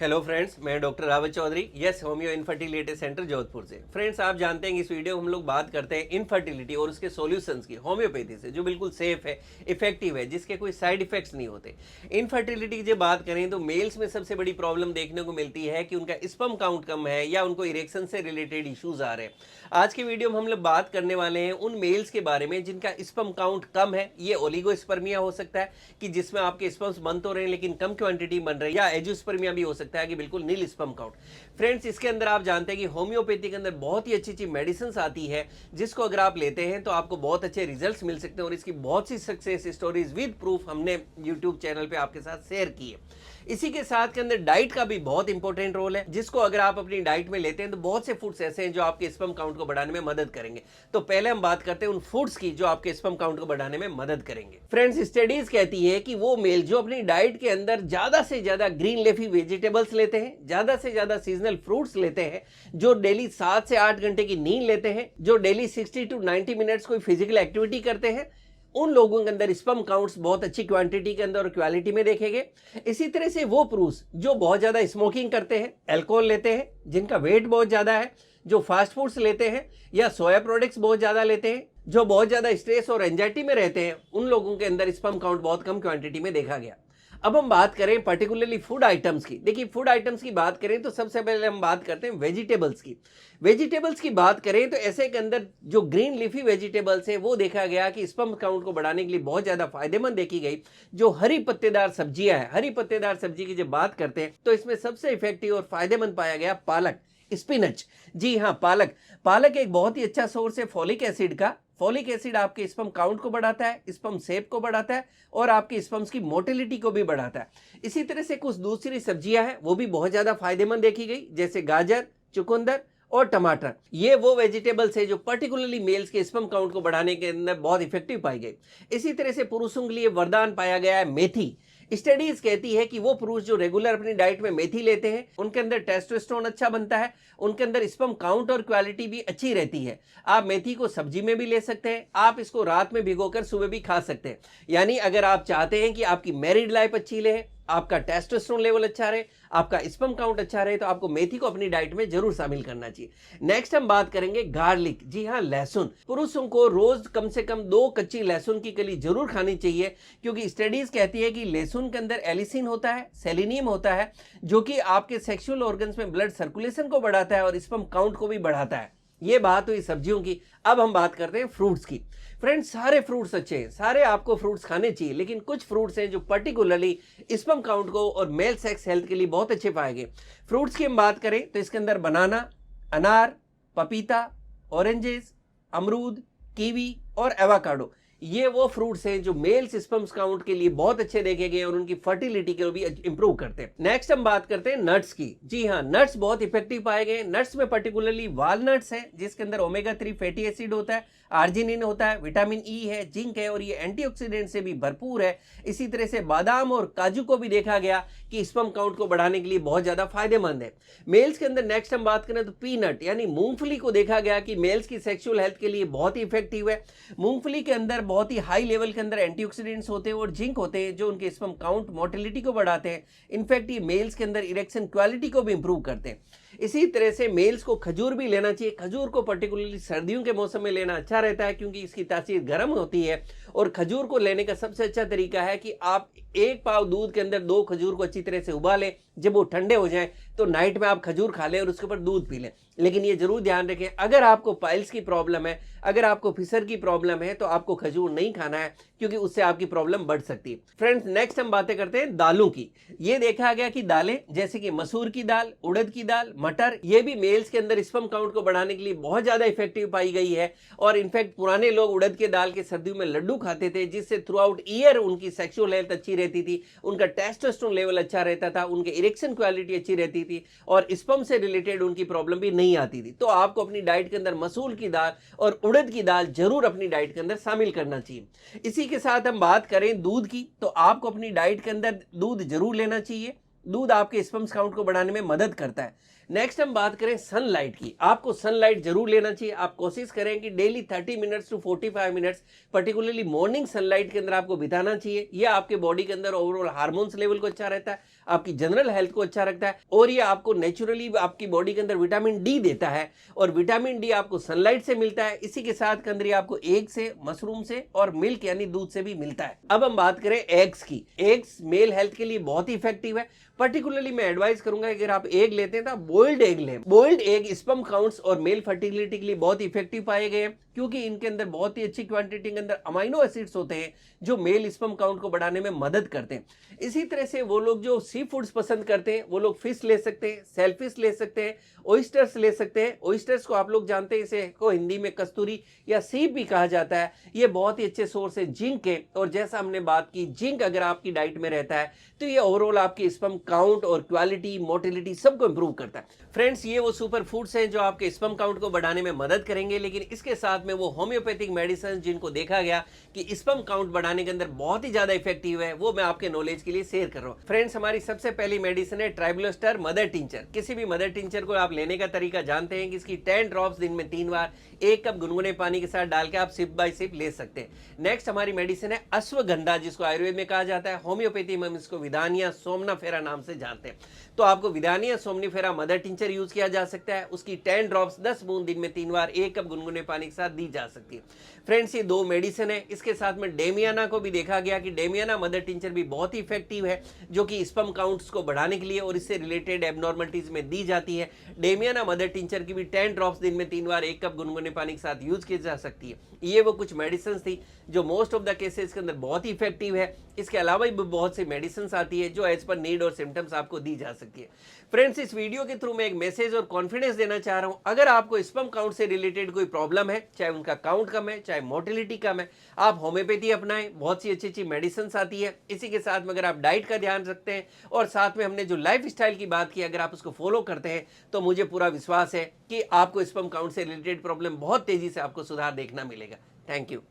Hello friends, मैं doctor Rawat Chaudhary, yes homeo infertility centre Jodhpur से। Friends, आप जानते हैं कि इस वीडियो में हम लोग बात करते हैं इनफर्टिलिटी और उसके सॉल्यूशंस की होम्योपैथी से, जो बिल्कुल सेफ है, इफेक्टिव है, जिसके कोई साइड इफेक्ट्स नहीं होते। इनफर्टिलिटी की जब बात करें तो मेल्स में सबसे बड़ी प्रॉब्लम देखने को मिलती है कि उनका स्पर्म काउंट कम है या उनको इरेक्शन से रिलेटेड इश्यूज आ रहे हैं। आज के वीडियो में हम लोग बात करने वाले हैं उन मेल्स के बारे में जिनका स्पर्म काउंट कम है। ये ओलिगोस्पर्मिया हो सकता है कि जिसमें आपके स्पर्म्स बन तो रहे हैं लेकिन कम क्वांटिटी बन रही है, या एजियोस्पर्मिया भी हो सकता है कि बिल्कुल नील स्पर्म काउंट। फ्रेंड्स, इसके अंदर आप जानते हैं कि होम्योपैथी के अंदर बहुत ही अच्छी अच्छी मेडिसिन आती है, जिसको अगर आप लेते हैं तो आपको बहुत अच्छे रिजल्ट्स मिल सकते हैं, और इसकी बहुत सी सक्सेस स्टोरीज विद प्रूफ हमने यूट्यूब चैनल पे आपके साथ शेयर की है। इसी के साथ के अंदर डाइट का भी बहुत इंपॉर्टेंट रोल है, जिसको अगर आप अपनी डाइट में लेते हैं तो बहुत से फूड्स ऐसे हैं जो आपके स्पर्म काउंट को बढ़ाने में मदद करेंगे। तो पहले हम बात करते हैं उन फूड्स की जो आपके स्पर्म काउंट को बढ़ाने में मदद करेंगे। फ्रेंड्स, स्टडीज कहती है कि वो मेल जो अपनी डाइट के अंदर ज्यादा से ज्यादा ग्रीन लेफी वेजिटेबल्स लेते हैं, ज्यादा से ज्यादा सीजनल फ्रूट्स लेते हैं, जो डेली 7 से 8 घंटे की नींद लेते हैं, जो डेली 60 to 90 मिनट्स कोई फिजिकल एक्टिविटी करते हैं, उन लोगों के अंदर स्पर्म काउंट्स बहुत अच्छी क्वांटिटी के अंदर और क्वालिटी में देखेंगे। इसी तरह से वो पुरुष जो बहुत ज्यादा स्मोकिंग करते हैं, अल्कोहल लेते हैं, जिनका वेट बहुत ज्यादा है, जो फास्ट फूड्स लेते हैं या सोया प्रोडक्ट्स बहुत ज्यादा लेते हैं, जो बहुत ज्यादा स्ट्रेस और एंजाइटी में रहते हैं, उन लोगों के अंदर स्पर्म काउंट बहुत कम क्वांटिटी में देखा गया। अब हम बात करें पर्टिकुलरली फूड आइटम्स की। देखिए, फूड आइटम्स की बात करें तो सबसे पहले हम बात करते हैं वेजिटेबल्स की। वेजिटेबल्स की बात करें तो ऐसे के अंदर जो ग्रीन लीफी वेजिटेबल्स है वो देखा गया कि स्पर्म काउंट को बढ़ाने के लिए बहुत ज्यादा फायदेमंद देखी गई। जो हरी पत्तेदार सब्जियां हैं, हरी पत्तेदार सब्जी की जब बात करते हैं तो इसमें सबसे इफेक्टिव और फायदेमंद पाया गया पालक, स्पिनच। जी हाँ, पालक। पालक एक बहुत ही अच्छा सोर्स है फॉलिक एसिड का। फॉलिक एसिड आपके स्पर्म काउंट को बढ़ाता है, स्पर्म शेप को बढ़ाता है, और आपके स्पर्म्स की मोटिलिटी को भी बढ़ाता है। इसी तरह से कुछ दूसरी सब्जियां हैं वो भी बहुत ज्यादा फायदेमंद देखी गई, जैसे गाजर, चुकंदर और टमाटर। ये वो वेजिटेबल्स है जो पर्टिकुलरली मेल्स के स्पर्म काउंट को बढ़ाने के अंदर बहुत इफेक्टिव पाई गई। इसी तरह से पुरुषों के लिए वरदान पाया गया है मेथी। स्टडीज कहती है कि वो पुरुष जो रेगुलर अपनी डाइट में मेथी लेते हैं, उनके अंदर टेस्टोस्टेरोन अच्छा बनता है, उनके अंदर स्पर्म काउंट और क्वालिटी भी अच्छी रहती है। आप मेथी को सब्जी में भी ले सकते हैं, आप इसको रात में भिगोकर सुबह भी खा सकते हैं। यानी अगर आप चाहते हैं कि आपकी मैरिड लाइफ अच्छी रहे, आपका टेस्टोस्टेरोन लेवल अच्छा रहे, आपका स्पर्म काउंट अच्छा रहे, तो आपको मेथी को अपनी डाइट में जरूर शामिल करना चाहिए। नेक्स्ट हम बात करेंगे गार्लिक। जी हाँ, लहसुन। पुरुषों को रोज कम से कम 2 कच्ची लहसुन की कली जरूर खानी चाहिए, क्योंकि स्टडीज कहती है कि लहसुन के अंदर एलिसिन होता है, सेलेनियम होता है, जो कि आपके सेक्सुअल ऑर्गन्स में ब्लड सर्कुलेशन को बढ़ाता है और स्पर्म काउंट को भी बढ़ाता है। ये बात हुई सब्जियों की। अब हम बात करते हैं फ्रूट्स की। फ्रेंड्स, सारे फ्रूट्स अच्छे हैं, सारे आपको फ्रूट्स खाने चाहिए, लेकिन कुछ फ्रूट्स हैं जो पर्टिकुलरली स्पर्म काउंट को और मेल सेक्स हेल्थ के लिए बहुत अच्छे पाए गए। फ्रूट्स की हम बात करें तो इसके अंदर बनाना, अनार, पपीता, ऑरेंजेस, अमरूद, कीवी और एवोकाडो, ये वो फ्रूट्स हैं जो मेल्स स्पर्म काउंट के लिए बहुत अच्छे देखे गए और उनकी फर्टिलिटी को भी इंप्रूव करते हैं। नेक्स्ट हम बात करते हैं नट्स की। जी हाँ, नट्स बहुत इफेक्टिव पाए गए। नट्स में पर्टिकुलरली वालनट्स हैं, जिसके अंदर ओमेगा 3 फैटी एसिड होता है, आर्जिनिन होता है, विटामिन ई है, जिंक है, और ये एंटीऑक्सीडेंट से भी भरपूर है। इसी तरह से बादाम और काजू को भी देखा गया कि स्पर्म काउंट को बढ़ाने के लिए बहुत ज्यादा फायदेमंद है। मेल्स के अंदर नेक्स्ट हम बात करें तो पीनट यानी मूंगफली को देखा गया कि मेल्स की सेक्सुअल हेल्थ के लिए बहुत ही इफेक्टिव है। मूंगफली के अंदर बहुत ही हाई लेवल के अंदर एंटीऑक्सीडेंट्स होते हैं और जिंक होते हैं, जो उनके स्पर्म काउंट, मोटिलिटी को बढ़ाते हैं। इनफैक्ट ये मेल्स के अंदर इरेक्शन क्वालिटी को भी इंप्रूव करते हैं। इसी तरह से मेल्स को खजूर भी लेना चाहिए। खजूर को पर्टिकुलरली सर्दियों के मौसम में लेना अच्छा रहता है, क्योंकि इसकी तासीर गर्म होती है। और खजूर को लेने का सबसे अच्छा तरीका है कि आप 1 पाव दूध के अंदर 2 खजूर को अच्छी तरह से उबालें। जब वो ठंडे हो जाएं तो नाइट में आप खजूर खा लें और उसके ऊपर दूध पी लें। लेकिन ये जरूर ध्यान रखें, अगर आपको पाइल्स की प्रॉब्लम है, अगर आपको फिशर की प्रॉब्लम है, तो आपको खजूर नहीं खाना है, क्योंकि उससे आपकी प्रॉब्लम बढ़ सकती है। फ्रेंड्स, नेक्स्ट हम बातें करते हैं दालों की। ये देखा गया कि दालें जैसे कि मसूर की दाल, उड़द की दाल, मटर, ये भी मेल्स के अंदर स्पर्म काउंट को बढ़ाने के लिए बहुत ज्यादा इफेक्टिव पाई गई है। और इनफैक्ट पुराने लोग उड़द के दाल के सर्दियों में लड्डू खाते थे, जिससे थ्रू आउट ईयर उनकी सेक्सुअल हेल्थ अच्छी रहती थी, उनका टेस्टोस्टेरोन लेवल अच्छा रहता था, उनके इरेक्शन क्वालिटी अच्छी रहती थी, और स्पर्म से रिलेटेड उनकी प्रॉब्लम भी नहीं आती थी। तो आपको अपनी डाइट के अंदर मसूर की दाल और उड़द की दाल जरूर अपनी डाइट के अंदर शामिल करना चाहिए। इसी के साथ हम बात करें दूध की, तो आपको अपनी डाइट के अंदर दूध जरूर लेना चाहिए। दूध आपके स्पर्म काउंट को बढ़ाने में मदद करता है। नेक्स्ट हम बात करें सनलाइट की। आपको सनलाइट जरूर लेना चाहिए। आप कोशिश करें कि daily 30 minutes to 45 minutes particularly morning sunlight के अंदर आपको बिताना चाहिए। यह आपके बॉडी के अंदर ओवरऑल हार्मोन्स लेवल को अच्छा रहता है, आपकी जनरल हेल्थ को अच्छा रखता है, और ये आपको नेचुरली आपकी बॉडी के अंदर विटामिन डी देता है, और विटामिन डी आपको सनलाइट से मिलता है। इसी के साथ के अंदर ये आपको एग से, मशरूम से और मिल्क यानी दूध से भी मिलता है। अब हम बात करें एग्स की। एग्स मेल हेल्थ के लिए बहुत ही इफेक्टिव है। पर्टिकुलरली मैं एडवाइस करूंगा अगर आप एग लेते हैं तो बॉइल्ड एग लें। बॉइल्ड एग स्पर्म काउंट्स और मेल फर्टिलिटी के लिए बहुत इफेक्टिव पाए गए हैं, क्योंकि इनके अंदर बहुत ही अच्छी क्वांटिटी के अंदर अमाइनो एसिड्स होते हैं जो मेल स्पर्म काउंट को बढ़ाने में मदद करते हैं। इसी तरह से वो लोग जो सी फूड्स पसंद करते हैं वो लोग फिश ले सकते हैं, सेलफिश ले सकते हैं, ऑयस्टर्स ले सकते हैं। ऑयस्टर्स को आप लोग जानते हैं, इसे को हिंदी में कस्तूरी या सीप भी कहा जाता है। ये बहुत ही अच्छे सोर्स है जिंक के, और जैसा हमने बात की, जिंक अगर आपकी डाइट में रहता है तो ये ओवरऑल आपकी स्पर्म काउंट और क्वालिटी, मोटिलिटी सबको इंप्रूव करता है। फ्रेंड्स, ये वो सुपर फूड्स हैं जो आपके स्पर्म काउंट को बढ़ाने में मदद करेंगे, लेकिन इसके साथ में वो होम्योपैथिक मेडिसिन जिनको देखा गया कि स्पर्म काउंट बढ़ाने के अंदर बहुत ही ज्यादा इफेक्टिव है, वो मैं आपके नॉलेज के लिए शेयर कर रहा हूँ। फ्रेंड्स, हमारी सबसे पहली मेडिसिन है ट्राइब्लोस्टर मदर टिंचर। किसी भी मदर टिंचर को आप लेने का तरीका जानते हैं कि इसकी 10 ड्रॉप्स दिन में 3 बार 1 कप गुनगुने पानी के साथ डाल के आप सिप बाय सिप ले सकते हैं। नेक्स्ट हमारी मेडिसिन है अश्वगंधा, जिसको आयुर्वेद में कहा जाता है, होम्योपैथी में हम इसको विदानिया सोमनाफेरा नाम से जानते हैं। तो आपको विदानिया सोमनीफेरा मदर टिंचर यूज किया जा सकता है। उसकी 10 ड्रॉप्स 10 बूंद दिन में 3 बार 1 कप गुनगुने पानी के साथ दी जा सकती है। फ्रेंड्स, ये 2 मेडिसिन है। इसके साथ में डेमियाना को भी देखा गया कि डेमियाना मदर टिंचर भी बहुत ही इफेक्टिव है, जो कि स्पर्म काउंट्स को बढ़ाने के लिए और इससे रिलेटेड एबनॉर्मलिटीज में दी जाती है। डेमियाना मदर टिंचर की भी 10 ड्रॉप्स दिन में 3 बार 1 कप गुनगुने पानी के साथ यूज की जा सकती है। ये वो कुछ मेडिसिन थी जो मोस्ट ऑफ द केसेस के अंदर बहुत ही इफेक्टिव है। इसके अलावा भी बहुत सी मेडिसिन आती है जो एज पर नीड और सिम्टम्स आपको दी जा सकती है। फ्रेंड्स, इस वीडियो के थ्रू मैं एक मैसेज और कॉन्फिडेंस देना चाह रहा हूं। अगर आपको स्पर्म काउंट से रिलेटेड कोई प्रॉब्लम है, चाहे उनका काउंट कम है, चाहे मोटिलिटी कम है, आप होम्योपैथी अपनाएं। बहुत सी अच्छी अच्छी मेडिसिन आती है। इसी के साथ में अगर आप डाइट का ध्यान रखते हैं और साथ में हमने जो लाइफ स्टाइल की बात की, अगर आप उसको फॉलो करते हैं, तो मुझे पूरा विश्वास है कि आपको स्पर्म काउंट से रिलेटेड प्रॉब्लम बहुत तेजी से आपको सुधार देखना मिलेगा। Thank you.